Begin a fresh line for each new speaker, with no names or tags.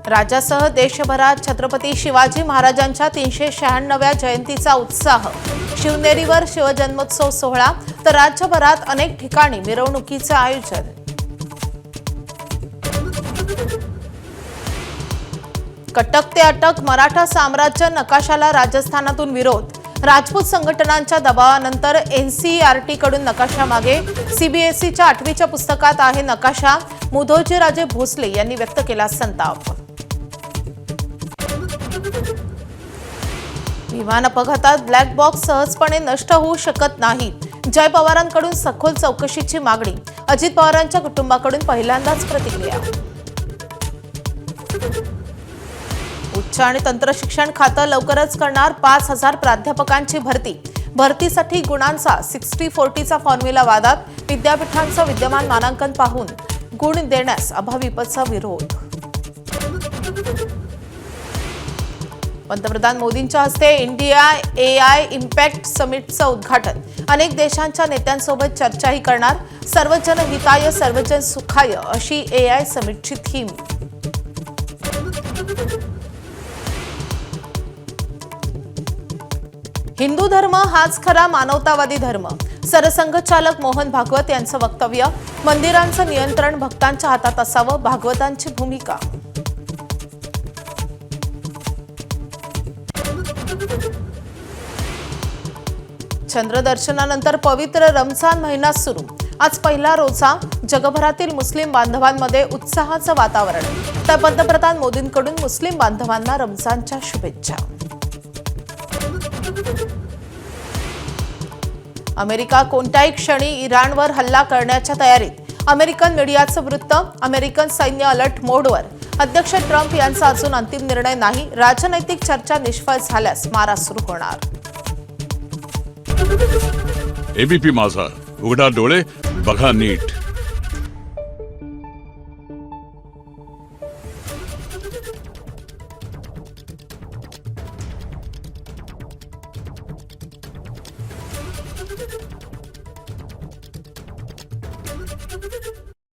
राज्यासह देशभरात छत्रपती शिवाजी महाराजांच्या 396व्या जयंतीचा उत्साह। शिवनेरीवर शिवजन्मोत्सव सोहळा तर राज्यभरात अनेक ठिकाणी मिरवणुकीचे आयोजन। कटक ते अटक मराठा साम्राज्य नकाशाला राजस्थानातून विरोध। राजपूत संघटनांच्या दबावानंतर एनसीईआरटी कडून नकाशा मागे। सीबीएसईच्या 8वीच्या पुस्तकात आहे नकाशा। मुधोजीराजे भोसले यांनी व्यक्त केला संताप। विमान अपघातात ब्लॅक बॉक्स सहजपणे नष्ट होऊ शकत नाही। जय पवारांकडून सखोल चौकशीची मागणी। अजित पवारांच्या कुटुंबाकडून पहिल्यांदाच प्रतिक्रिया। उच्च आणि तंत्र शिक्षण खातं लवकरच करणार 5000 प्राध्यापकांची भरती। भरतीसाठी गुणांचा 60-40चा फॉर्म्युला वादात। विद्यापीठांचं विद्यमान मानांकन पाहून गुण देण्यास अभाविपचा विरोध। पंतप्रधान मोदींच्या हस्ते इंडिया एआय इम्पॅक्ट समिटचं उद्घाटन। अनेक देशांच्या नेत्यांसोबत चर्चाही करणार। सर्वजन हिताय सर्वजन सुखाय अशी एआय समिटची थीम। हिंदू धर्म हाच खरा मानवतावादी धर्म। सरसंघचालक मोहन भागवत यांचं वक्तव्य। मंदिरांचं नियंत्रण भक्तांच्या हातात असावं, भागवतांची भूमिका। चंद्रदर्शनानंतर पवित्र रमजान महिना सुरू। आज पहिला रोजा। जगभरातील मुस्लिम बांधवांमध्ये उत्साहाचं वातावरण। तर पंतप्रधान मोदींकडून मुस्लिम बांधवांना रमजानच्या शुभेच्छा। अमेरिका कोणत्याही क्षणी इराणवर हल्ला करण्याच्या तयारीत। अमेरिकन मीडियाचं वृत्त। अमेरिकन सैन्य अलर्ट मोडवर। अध्यक्ष ट्रम्प यांचा अजून अंतिम निर्णय नाही। राजनैतिक चर्चा निष्फळ झाल्यास मारा सुरू होणार।
एबीपी माझा, उघडा डोळे बघा नीट।